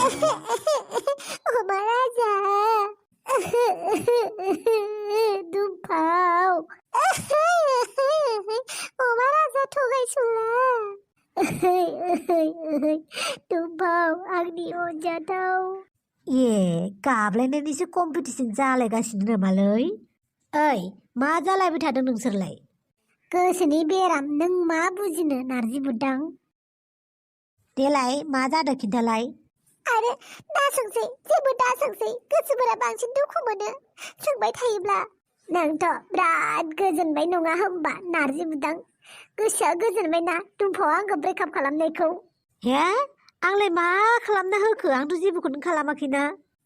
ओ महाराजा दुम्फाव ओ महाराजा थगायसुला दुम्फाव आंनि अनजाथाव ए गाबलायनायनिसो कम्पिटिसन जालायगासिनो नामालै? ओइ मा जालायबाय थादों नोंसोरलाय? गोसोनि बेराम नों मा बुजिनो नारजि बुदां देलाय मा जादों खिन्थालाय? आरो दासोंसै जेबो दासोंसै गोसोफोरा बांसिन दुखु मोनो सोंबाय थायोब्ला नोंथ' बिराद गोजोनबाय नङा होमबा नारजि बुदां गोसोआ गोजोनबाय ना दुम्फावआ आंखौ ब्रेकआप खालामनायखौ हे आंलाय मा खालामना होखो? आंथ' जेबोखौनो खालामाखैना।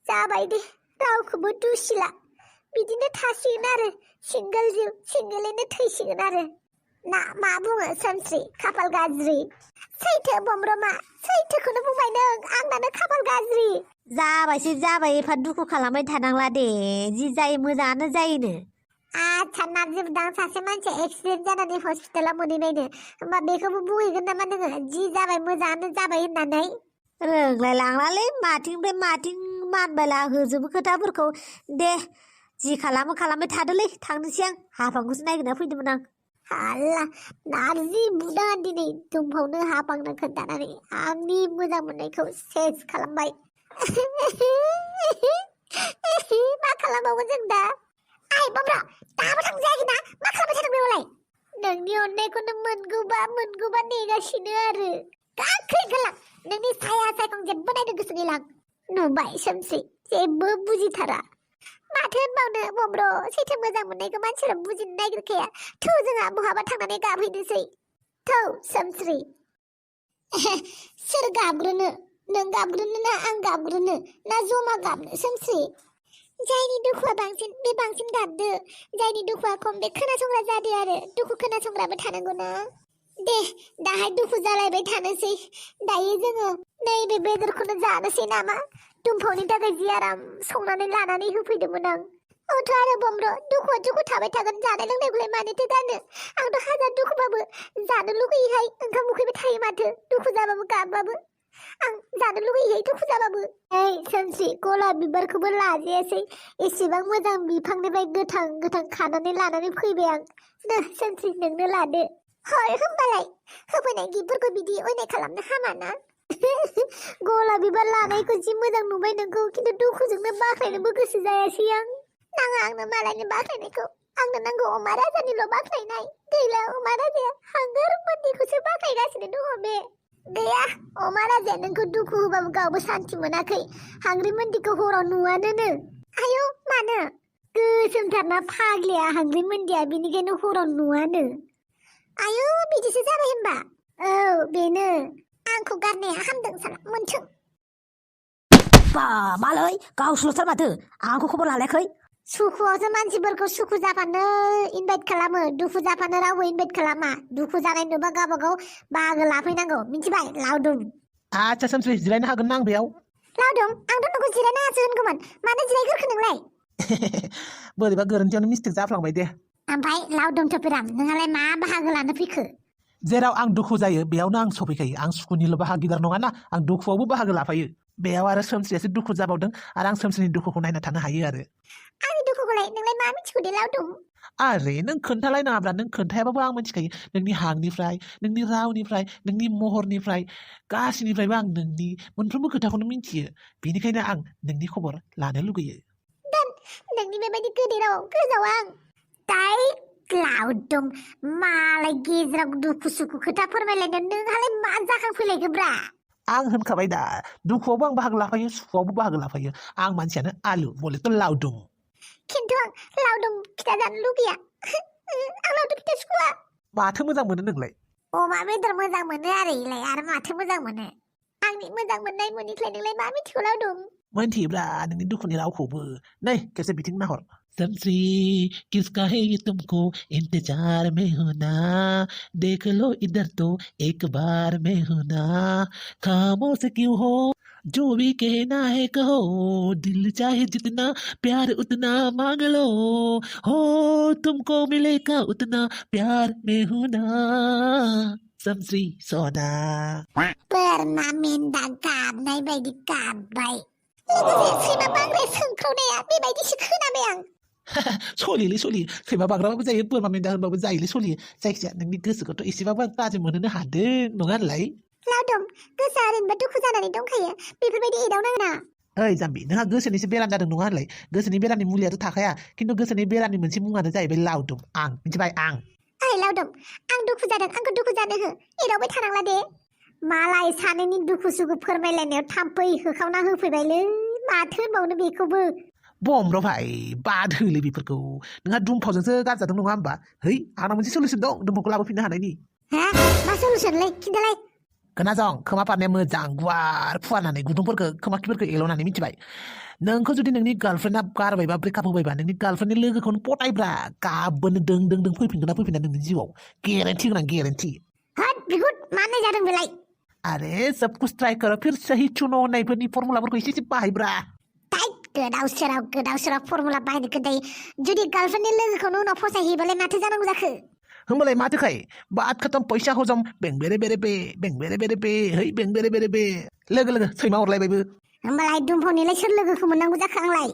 जाबाय दे रावखौबो दुसिला बिदिनो थासिगोन आरो सिंगोल जिउ सिंगोलैनो थैसिगोन आरो ना मा बुङो सोमस्रि खाफाल गाज्रि सैथो बमब्रमा सैथोखौनो बुंबाय नों आंनानो खाफाल गाज्रि जाबायसो जाबाय एफा दुखु खालामबाय थानांला दे जि जायो मोजाङानो जायोनो। आच्छा नारजि बुदां सासे मानसिया एक्सिडेन्ट जानानै हस्पिटालाव मोनहैबायनो होमबा बेखौबो बुंहैगोन नामा नोङो जि जाबाय मोजाङानो जाबाय होननानै? रोंलाय लांलालै माथिंनिफ्राय माथिं मानबायला होजोबो खोथाफोरखौ। दे जि खालामो खालामबाय थादोलै थांनोसै आं हाफांखौसो नायगिरना फैदोंमोन आं। हाला नारजि बुदाङा दिनै दुम्फावनो हाफांनो खोन्थानानै आंनि मोजां मोननायखौ सेस खालामबाय मा खालामबावगोन जों दा? आइ बमब्रा दाबो थांजायाखै ना मा खालामबाय थादों बेयावलाय? नोंनि अननायखौनो मोनगौबा नेगासिनो आरो गाखै गोलां नोंनि साया सायखं जेबो नायनो गोसो गैला नुबाय सोमस्रि जेबो बुजिथारा माथो होनबावनो बमब्र सैथो मोजां मोननायखौ मानसिफोरा बुजिनो नागिरखाया थौ जोंहा बहाबा थांनानै गाबहैनोसै थौ सोमस्रि सोर गाबग्रोनो नों गाबग्रोनो ना आं गाबग्रोनो ना जमा गाबनो सोमस्रि? जायनि दुखुआ बांसिन बे बांसिन गाबदो जायनि दुखुआ खम बे खोनासंग्रा जादो आरो दुखु खोनासंग्राबो थानांगौ ना। दे दाहाय दुखु जालायबाय थानोसै दायो जोङो नैबे बेदरखौनो जानोसै नामा? दुम्फावनि थाखाय जि आराम संनानै लानानै होफैदोंमोन आं। औथ' आरो बमब्र दुखुआ दुखु थाबाय थागोन जानाय लोंनायखौलाय मानोथो गारनो आंथ' हाजार दुखुबाबो जानो लुगैयोहाय ओंखाम उखैबाय थायो माथो दुखु जाबाबो गाबबाबो आं जानो लुगैयोहाय दुखु जाबाबो। ओइ सोमस्रि गलाब बिबारखौबो लाजायासै एसेबां मोजां बिफांनिफ्राय गोथां गोथां खानानै लानानै फैबाय आं नो सोमस्रि नोंनो लादो। हर होमबालाय होफैनाय गिफ्टफोरखौ बिदि अयनाय खालामनो हामाना गलाब बिबार लानायखौ जि मोजां नुबाय नोंखौ खिन्थु दुखुजोंनो बाख्नायनोबो गोसो जायासै आं। नाङा आंनो मालायनि बाख्नायनायखौ आंनो नांगौ अमा राजानिल' बाख्नायनाय गैला अमा राजाया हांगोर मोन्दैखौसो बाख्नायगासिनो दङ बे गैया अमा राजाया नोंखौ दुखु होबाबो गावबो सान्थि मोनाखै हांग्रि मोन्दैखौ हराव नुवानोनो। आयौ मानो? गोसोमथारना फाग्लिया हांग्रि मोन्दैया बेनिखायनो हराव नुवानो। आयौ बिदिसो जाबाय होनबा? औ बेनो आंखौ गारनाया हामदों साला मोनथों। बा मालै गावसोल'थार माथो आंखौ खबर लालायाखै? सुखुआवसो मानसिफोरखौ सुखु जाफानो इनभाइट खालामो दुखु जाफानो रावबो इनभाइट खालामा दुखु जानाय नुबा गावबागाव बाहागो लाफैनांगौ मिथिबाय लावदुम। आच्छा सोमस्रि जिरायनो हागोन ना आं बेयाव? लावदुम आंथ' नोंखौ जिरायनाङासो होनगौमोन मानो जिरायगोरखो नोंलाय? बोरैबा गोरोन्थियावनो मिस्टेक जाफ्लांबाय दे। ओमफ्राय लावदुम थफिराम नोंहालाय मा बाहागो लानो फैखो? जेराव आं दुखु जायो बेयावनो आं सफैखायो आं सुखुनिल' बाहागिदार नङाना आं दुखुआवबो बाहागो लाफायो। बेयाव आरो सोमस्रियासो दुखु जाबावदों आरो आं सोमस्रिनि दुखुखौ नायना थानो हायो आरो। आंनि दुखुखौलाय नोंलाय मा मिथिगौ दे लावदुम? आरे नों खोन्थालायनाङाब्रा नों खोन्थायाबाबो आं मिथिखायो नोंनि हांनिफ्राय नोंनि रावनिफ्राय नोंनि महरनिफ्राय गासैनिफ्रायबो आं नोंनि मोनफ्रोमबो खोथाखौनो मिन्थियो बेनिखायनो आं नोंनि खबर लानो लुगैयो। दोन नोंनि बेबायदि गोदै रावाव गोजावा आं दाय लावदुम मालाय गेजेराव दुखु सुखु खोथा फोरमायलायनो नोंहालाय मा जाखांफैलायखोब्रा? आं होनखाबाय दा दुखुआवबो आं बाहागो लाफायो सुखुआवबो बाहागो लाफायो आं मानसियानो आलु बलेथ' लावदुम। खिन्थु आं लावदुम फिथा जानो लुगैया आं लावदुम फिथा सुखुआ। माथो मोजां मोनो नोंलाय? अमा बेदर मोजां मोनो आरो इलाय आरो माथो मोजां मोनो? आंनि मोजां मोननाय मोननिफ्राय नोंलाय मा मिथिगौ लावदुम? मोनथियोब्रा नोंनि दुखुनि रावखौबो नै खेबसे बिथिं नाहर। समझी किसका है ये तुमको इंतजार में हूं ना देख लो इधर तो एक बार में हूं ना खामोश क्यों हो जो भी कहना है कहो दिल चाहे जितना प्यार उतना मांग लो हो तुमको मिलेगा उतना प्यार में हूं ना सोमश्री सना बोरमा मेन्दा गाबनाय बायदि गाबबाय लोगोसे सैमा बांग्राया सोंख्रावनाया बेबायदिसो खोनाबाय आं सलियोलै सलियो सैमा बाग्राबाबो जायो बोरमा मेन्दा होनबाबो जायोलै सलियो जायखिजाया नोंनि गोसोखौथ' एसेबाबो आं थाजिम मोनहोनो हादों नङा होनलाय लावदुम गोसोआ ओरैनोबा दुखु जानानै दंखायो बेफोरबायदि एदावनाङा ओइ जाम्बि नोंहा गोसोनिसो बेराम जादों नङा होनलाय गोसोनि बेरामनि मुलियाथ' थाखाया खिन्थु गोसोनि बेरामनि मोनसे मुङानो जाहैबाय लावदुम आं मिथिबाय आं ओइ लावदुम आं दुखु जादों आंखौ दुखु जानो हो एदावबाय थानांला दे मालाय सानैनि दुखु सुखु फोरमायलायनायाव थाम्फै होखावना होफैबायलै माथो होनबावनो बेखौबो बम्र' भाई बाद होलै बेफोरखौ नोंहा दुमफावजोंसो गारजादों नङा होमबा है आंनाव मोनसे सलिउसन दं दुमफावखौ लाबोफिननो हानायनि हा मा सलुसनलै खिन्थालाय खोनासं खोमा फारनाया मोजां गुवार फुवारनानै गुदुंफोरखौ खोमा खिफोरखौ एल'नानै मिथिबाय नोंखौ जुदि नोंनि गार्लफ्रेन्डआ गारबायबा ब्रेकआप होबायबा नोंनि गार्लफ्रेन्डनि लोगोखौनो पटायब्रा गाबोनो दों दों दों फैफिनगोन ना फैफिना नोंनि जिउआव गेरेन्टि गोनां गेरेन्टि हाट बिगुद मानो जादों बेलाय अरे सब कुछ ट्राई करो फिर सही चुनो होननायफोरनि फर्मुलाफोरखौ एसे एसे बाहायब्रा गोदाव सोराव फर्मुला बाहायनो खोन्थायो जुदि गार्लफ्रेन्डनि लोगोखौनो उनाव फसायहैबालाय माथो जानांगौ जाखो होमबालाय माथोखाय बात खतम पैसा हजम बें बेरे बेरे बे है बें बेरे बेरे बे लोगो सैमा हरलायबायबो होमबालाय दुमफावनिलाय सोर लोगोखौ मोननांगौ जाखो आंलाय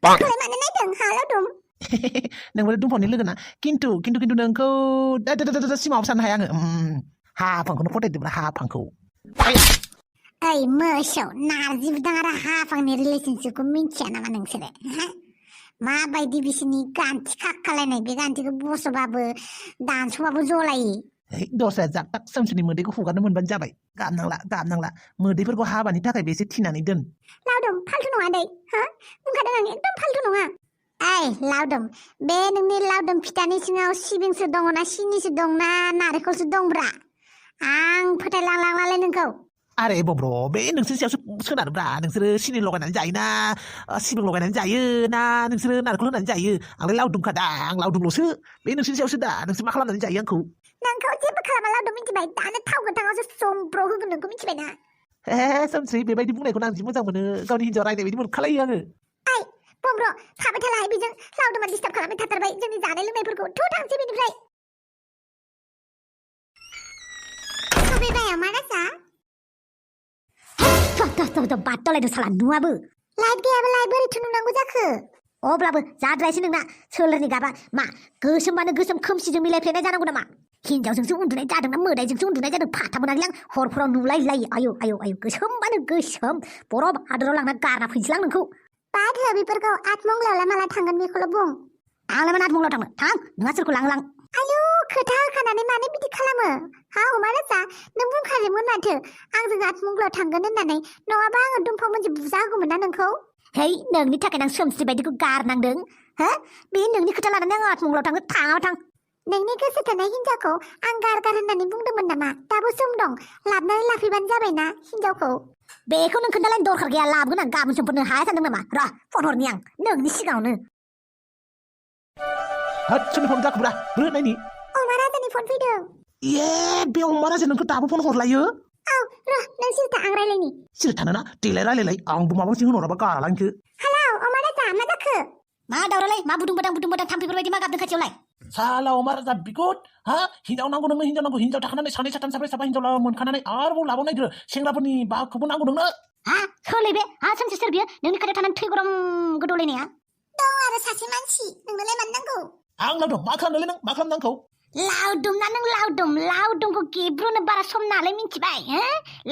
आंलाय मानो नायदों हाला दं नोंबो दुमफावनि लोगोना खिन्थु नोंखौ सिमाङाव साननो हाया आङो हाफांखौनो फटायदोब्रा हाफांखौ ओइ मोसौ नारजि बुदां आरो हाफांनि रिलेसनशिपखौ मिन्थिया नामा नोंसोरो माबायदि बिसोरनि गान्थि खाखालायनाय बे गान्थिखौ बस'बाबो दानस'बाबो जलायो दस्राया जागताग सोमसोरनि मोदैखौ हुगारनो मोनबानो जाबाय गाबनांला मोदैफोरखौ हाबानि थाखाय बेसे थिनानै दोन लावदुम फाल्थु नङा दै हा बुंखादों आं एकदम फाल्थु नङा ओइ लावदुम बे नोंनि लावदुम फिथानि सिङाव सिबिंसो दङना सिनिसो दंना नारेंखलसो दंब्रा आं फोथायलांलांलालै नोंखौ आरे बब्र बे नोंसोर सायावसो सोनारोब्रा नोंसोरो सिनि लगायनानै जायोना सिबिं लगायनानै जायो ना नोंसोरो नारेंखल होनानै जायो आंलाय लावदुमखादा आं लावदुमल'सो बे नोंसोरनि सायावसो दा नोंसोर मा खालामनानै जायो आंखौ नोंखौ जेबो खालामा लावदुम मिथिबाय दानो थाव गोथाङावसो समब्र होगोन नोंखौ मिथिबायना सोमस्रि बेबायदि बुंनायखौनो आं जि मोजां मोनो गावनि हिन्जाव रायनाय बायदि मोनखालायो आङो ओइ बम्ब्र थाबाय थालाय बेजों लावदुमा डिस्टार्ब खालामबाय थाथारबाय जोंनि जानाय लोंनायफोरखौ थ' थांसै बेनिफ्राय सफैबाय मा राजा बाथ'लायदों साला नुवाबो लाइट गैयाबालाय बोरैथो नुनांगौ जाखो अब्लाबो जाद्रायसै नोंना सोलेरनि गाबा मा गोसोमबानो गोसोम खोमसिजों मिलायफ्लेनाय जानांगौ नामा हिन्जावजोंसो उन्दुनाय जादों ना मोदायजोंसो उन्दुनाय जादों फाथा मोनाखै आं हरफोराव नुलायलायो आयौ गोसोमबानो गोसोम बरफ हादराव लांना गारना फैनोसैलां नोंखौ बाद हो बेफोरखौ आठमंगलायावलाय माला थांगोन बेखौल' बुं आंलाय मानो आठमंगलायाव थांनो थां नोंहा सोरखौ लां आयु खोथा होखानानै मानो बिदि खालामो हा अमा राजा नों बुंखादोंमोन माथो आंजों आठमंगलायाव थांगोन होननानै नङाबा आङो दुमफाव मोनसे बुजा होगौमोन ना नोंखौ है नोंनि थाखाय आं सोमस्रि बायदिखौ गारनांदों हो बे नोंनि खोथा लानानै आं आठमंगलायाव थांनो थां नोंनि गोसो थोनाय हिन्जावखौ आं गार होननानै बुंदोंमोन नामा दाबो सम दं लाबनानै लाफैबानो जाबायना हिन्जावखौ बेखौ नों खोन्थालायनो दरखार गैया लाबोगोन आं गाबोन समफोरनो हाया सानदों नामा र' फन हरनि आं नोंनि सिगाङावनो हाट सोरनि फन जाखोब्रा नायनि अमा राजानि फन फैदों बे अमा राजा नोंखौ दाबो फन हरलायो औ र' नों सिरिथा आं रायलायनि सिरि थानोना देलाय रायलायलाय आंबो माबा मोनसे होनहराबा गाला आंखो हेलौ अमा राजा मा जाखो मा दावरावलाय मा बुदुं बादां थाम्फैफोरबायदि मा गाबदों खाथियावलाय साला अमा राजा बिगुद हिन्जाव नांगौ नोंनो हिन्जाव थाखानानै सानै साथाम साब्रै साबा हिन्जाव मोनखानानै आरोबाव लाबाव नागिरो सेंग्राफोरनि बाखौबो नांगौ नोंनो सोलै बे सोमसि सोर बियो नोंनि खाथियाव थानानै थै गरम गोदौलायनाया दं आरो सासे मानसि नोंनोलाय मानो नांगौ आंनाव दं मा खालामनोलै नों मा खालामनो आंखौ लावदुम ना नों लावदुमखौ गेब्रुनो बारा सम नालाय मिन्थिबाय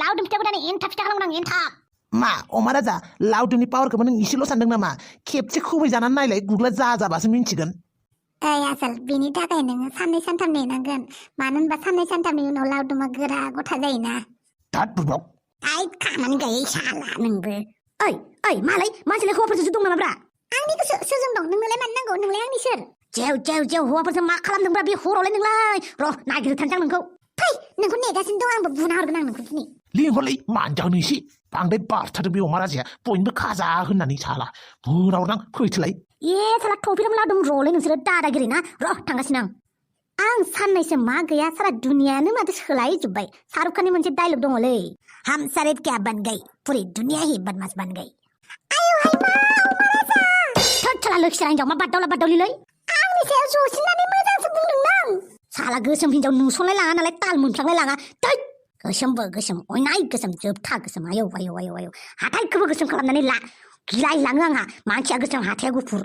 लावदुम फिथाखौ दानि एन्थाब फिथा खालामनांगौ एन्थाब मा अमा राजा लावदुमनि पावारखौबो नों इसेल' सानदों नामा खेबसे खुबै जानानै नायलाय गुग्ला जाबासो मिन्थिगोन ओइ आसोल बेनि थाखाय नोङो साननै सानथाम नेनांगोन मानो होनबा साननै सानथामनि उनाव लावदुमा गोरा गथा जायोना दाद बुरबाव टाइट खामानि गैयै साला नोंबो ओइ मालाय मानसिलाय हौवाफोरजोंसो दं नामाब्रा आंनि गोसो सोरजों दं नोंनोलाय मानो नांगौ नोंलाय आंनि सोर जेव हौवाफोरजों मा खालामदोंब्रा बे हरावलाय नोंलाय र' नागिरथानोसै आं नोंखौ फै नोंखौ नेगासिनो दं आंबो बुना हरगोन आं नोंखौ दिनै लिंहरलै मानजागोन एसे बांद्राय बारथारदों बे अमा राजाया बयनिबो खाजा होननानै साला बुना हरनां फैथोलाय साला टफिराम लावदुम र'लै नोंसोरो दादागिरि ना र' थांगासिनो आं साननैसो मा गैया सारा दुनियानो माथो सोलायजोब्बाय शाहरुख खाननि मोनसे डायलग दङलै हम सारे क्या बन गई पूरी दुनिया ही बदमाश बन गई थोद साला लोखि साला हिन्जाव मा बादावला बादावलिलै आंनि सायाव जसिनानै मोजांसो बुंदों नों साला गोसोम हिन्जाव नुसनलाय लाङा नालाय ताल मोनफ्लांलाय लाङा थै गोसोमबो गोसोम अयनाय गोसोम जोबथा गोसोम आयौ आयौ आयौ आयौ हाथाइखौबो गोसोम खालामनानै ला गिलाय लाङो आंहा मानसिया गोसोम हाथाइया गुफुर